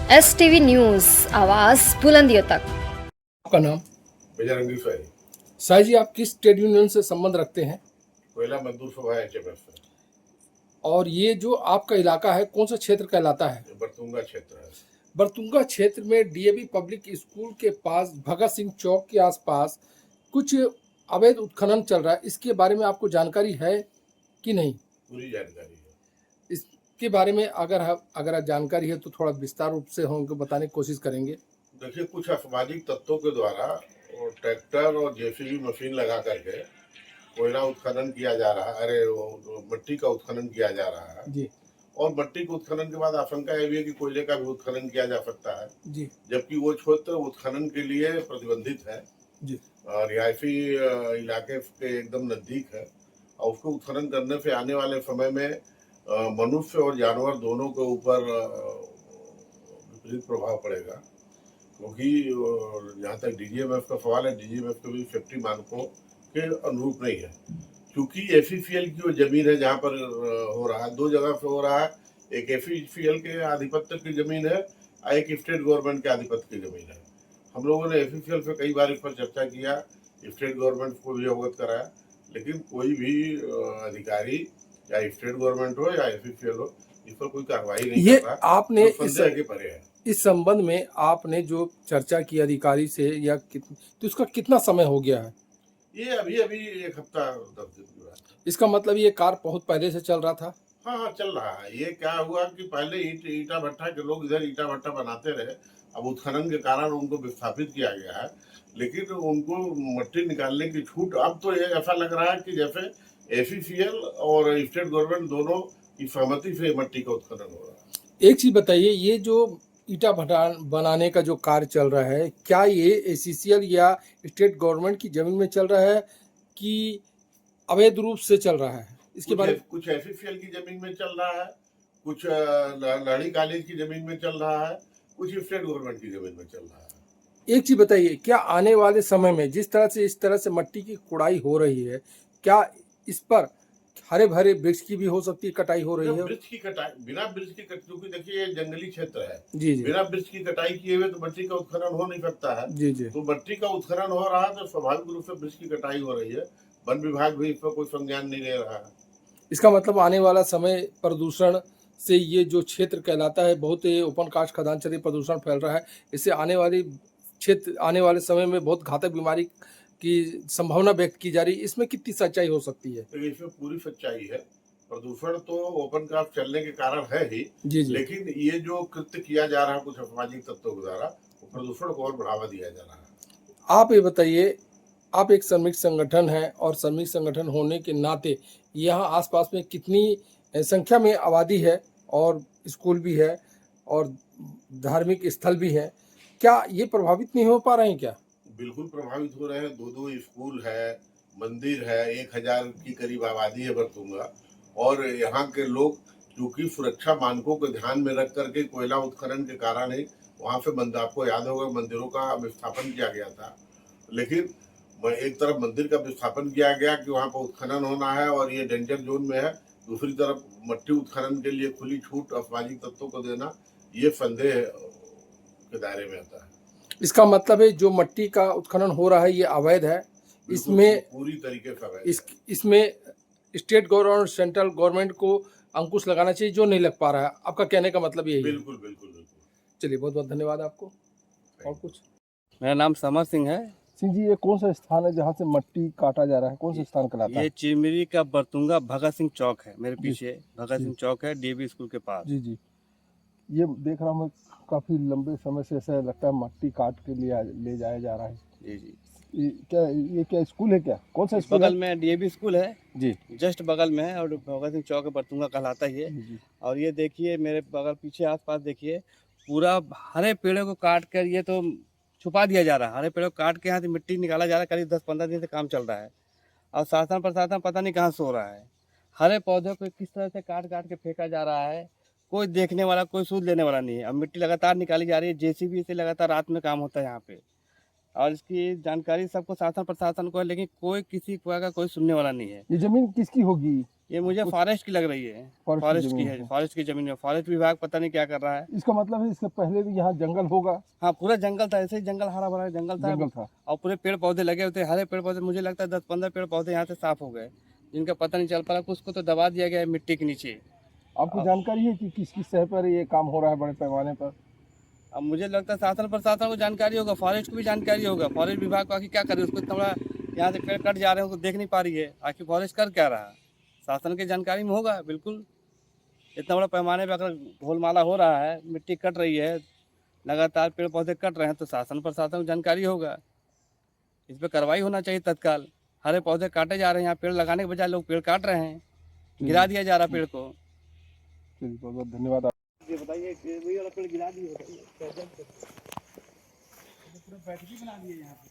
STV news, आवाज बुलंदियों तक। आपका नाम? बजरंगी फाई। साई जी, आप किस ट्रेड यूनियन से संबंध रखते हैं? कोयला मजदूर सभा HMF है। और ये जो आपका इलाका है कौन सा क्षेत्र कहलाता है? ये बरतुंगा क्षेत्र है। बरतुंगा क्षेत्र में DAV पब्लिक स्कूल के पास भगत सिंह चौक के आसपास कुछ अवैध उत्खनन चल रहा है, इसके बारे में आपको जानकारी है कि नहीं? पूरी जानकारी है। इसके बारे में अगर जानकारी है तो थोड़ा विस्तार रूप से हमको बताने की कोशिश करेंगे। देखिए, कुछ असामाजिक तत्वों के द्वारा और ट्रैक्टर और JCB मशीन लगा करके कोयला उत्खनन किया जा रहा है। अरे वो मिट्टी का उत्खनन किया जा रहा है जी और मिट्टी के उत्खनन के बाद आशंका यह भी है कि कोयले का भी उत्खनन किया जा सकता है जी जबकि वो क्षेत्र उत्खनन के लिए प्रतिबंधित है जी और रिहायशी इलाके के एकदम नजदीक है और उसको उत्खनन करने से आने वाले समय में मनुष्य और जानवर दोनों के ऊपर विपरीत प्रभाव पड़ेगा, क्योंकि जहाँ तक DGMF का सवाल है, DGMF के भी सेफ्टी मानकों के अनुरूप नहीं है। क्योंकि FECL की वो जमीन है जहाँ पर हो रहा है, दो जगह पे हो रहा है। एक FECL के आधिपत्य की जमीन है और एक स्टेट गवर्नमेंट के आधिपत्य की जमीन है। हम लोगों ने FECL पे कई बार इस पर चर्चा किया, स्टेट गवर्नमेंट को भी अवगत कराया, लेकिन कोई भी अधिकारी या स्टेट गवर्नमेंट हो या FECL हो, इस पर कोई कार्रवाई नहीं कर रहा। आपने तो संदेह के परे है। इस संबंध में आपने जो चर्चा की अधिकारी से तो उसका कितना समय हो गया है? ये अभी एक हफ्ता 10 दिन की बात है। इसका मतलब ये कार्य बहुत पहले से चल रहा था? हाँ, चल रहा है। ये क्या हुआ कि पहले ईटा भट्टा के लोग इधर ईटा भट्टा बनाते रहे, अब उत्खनन के कारण उनको विस्थापित किया गया है, लेकिन उनको मट्टी निकालने की छूट अब तो ये ऐसा लग रहा है कि जैसे FECL और स्टेट गवर्नमेंट दोनों की सहमति से मट्टी का उत्खनन हो रहा है। एक चीज बताइए, ये जो ईटा भट्टा बनाने का जो कार्य चल रहा है, क्या ये ACCL या स्टेट गवर्नमेंट की जमीन में चल रहा है कि अवैध रूप से चल रहा है? इसके बारे में कुछ FECL की जमीन में चल रहा है, कुछ लड़ी कॉलेज की जमीन में चल रहा है, कुछ स्टेट गवर्नमेंट की जमीन में चल रहा है। एक चीज बताइए, क्या आने वाले समय में जिस तरह से इस तरह से मट्टी की कुड़ाई हो रही है, क्या इस पर हरे भरे वृक्ष की भी हो सकती है कटाई हो रही है? वृक्ष की कटाई, बिना वृक्ष की क्योंकि देखिए ये जंगली क्षेत्र है जी जी बिना वृक्ष की कटाई किए हुए तो मट्टी का उत्खनन हो नहीं सकता है। जी जी तो मट्टी का उत्खनन हो रहा है तो स्वाभाविक रूप से वृक्ष की कटाई हो रही है। वन विभाग भी इस पर कोई संज्ञान नहीं ले रहा है। इसका मतलब आने वाला समय प्रदूषण से ये जो क्षेत्र कहलाता है, बहुत ओपन कास्ट खदान चलिए प्रदूषण फैल रहा है, इससे आने वाले समय में बहुत घातक बीमारी की संभावना व्यक्त की जा रही है, इसमें कितनी सच्चाई हो सकती है? तो इसमें पूरी सच्चाई है। प्रदूषण तो ओपन कास्ट चलने के कारण है ही, जी जी लेकिन ये जो कृत्य किया जा रहा है कुछ असामाजिक तत्वों के द्वारा, वो प्रदूषण को और बढ़ावा दिया जा रहा है। आप ये बताइए, आप एक श्रमिक संगठन है और श्रमिक संगठन होने के नाते यहाँ आसपास में कितनी संख्या में आबादी है और स्कूल भी है और धार्मिक स्थल भी है, क्या ये प्रभावित नहीं हो पा रहे हैं क्या? बिल्कुल प्रभावित हो रहे हैं। दो स्कूल है, मंदिर है, 1000 की करीब आबादी है बरतुंगा, और यहाँ के लोग क्योंकि सुरक्षा मानकों को ध्यान में रख करके कोयला उत्खनन के कारण ही वहाँ से आपको याद होगा मंदिरों का विस्थापन किया गया था। लेकिन एक तरफ मंदिर का विस्थापन किया गया कि वहाँ पर उत्खनन होना है और ये डेंजर जोन में है, दूसरी तरफ मट्टी उत्खनन के लिए खुली छूट असामाजिक तत्वों को देना, ये संदेह के दायरे में आता है। इसका मतलब है जो मट्टी का उत्खनन हो रहा है ये अवैध है, इसमें पूरी तरीके से अवैध है। इसमें स्टेट गवर्नमेंट और सेंट्रल गवर्नमेंट को अंकुश लगाना चाहिए, जो नहीं लग पा रहा है। आपका कहने का मतलब यही है? बिल्कुल बिल्कुल बिल्कुल। चलिए, बहुत बहुत धन्यवाद आपको। और कुछ? मेरा नाम समर सिंह है। सिंह जी, ये कौन सा स्थान है जहाँ से मट्टी काटा जा रहा है? कौन सा स्थान कहलाता है? ये चिरमिरी का बरतुंगा भगत सिंह चौक है, मेरे जी, पीछे भगत जी। सिंह चौक है, DAV स्कूल के पास। जी जी, ये देख रहा हूँ मैं, काफी लंबे समय से ऐसा लगता है मट्टी काट के ले जाया जा रहा है। जी जी। ये क्या स्कूल है? क्या कौन सा स्कूल बगल है? में DAV स्कूल है, जी जस्ट बगल में है, और भगत सिंह चौक बरतुंगा कहलाता ही है। जी और ये देखिए मेरे बगल पीछे आसपास देखिए, पूरा हरे पेड़ों को काट कर ये तो छुपा दिया जा रहा है। हरे पेड़ों को काट के यहाँ से मिट्टी निकाला जा रहा है। करीब 10-15 दिन से काम चल रहा है और शासन प्रशासन पता नहीं कहाँ सो रहा है। हरे पौधों को किस तरह से काट काट के फेंका जा रहा है, कोई देखने वाला, कोई सूद लेने वाला नहीं है। अब मिट्टी लगातार निकाली जा रही है, JCB से लगातार रात में काम होता है यहाँ पे, और इसकी जानकारी सबको शासन प्रशासन को है, लेकिन कोई किसी को का कोई सुनने वाला नहीं है। ये जमीन किसकी होगी? ये मुझे फॉरेस्ट की लग रही है, फॉरेस्ट की है, फॉरेस्ट की जमीन है। फॉरेस्ट विभाग पता नहीं क्या कर रहा है। इसका मतलब है इससे पहले भी यहाँ जंगल होगा? हाँ, पूरा जंगल था, ऐसे ही जंगल, हरा भरा जंगल था और पूरे पेड़ पौधे लगे होते, हरे पेड़ पौधे। मुझे लगता है 10-15 पेड़ पौधे यहाँ से साफ हो गए, जिनका पता नहीं चल पा रहा। कुछ को तो दबा दिया गया है मिट्टी के नीचे। आपको जानकारी है कि किस किस सतह पर ये काम हो रहा है बड़े पैमाने पर? अब मुझे लगता है शासन प्रशासन को जानकारी होगा, फॉरेस्ट को भी जानकारी होगा। फॉरेस्ट विभाग को आखिर क्या करे, उसको इतना बड़ा यहाँ से पेड़ कट जा रहे हैं, उसको देख नहीं पा रही है। आखिर फॉरेस्ट कर क्या रहा है, शासन की जानकारी में होगा बिल्कुल। इतना बड़ा पैमाने पर अगर ढोलमाला हो रहा है, मिट्टी कट रही है, लगातार पेड़ पौधे कट रहे हैं, तो शासन प्रशासन को जानकारी होगा। इस पर कार्रवाई होना चाहिए तत्काल। हरे पौधे काटे जा रहे हैं, यहाँ पेड़ लगाने के बजाय लोग पेड़ काट रहे हैं, गिरा दिया जा रहा पेड़ को। चलिए, बहुत बहुत धन्यवाद। ये बताइए वही वाला पेड़ गिरा दिए, पूरा बैठकी बना दिए यहाँ पे।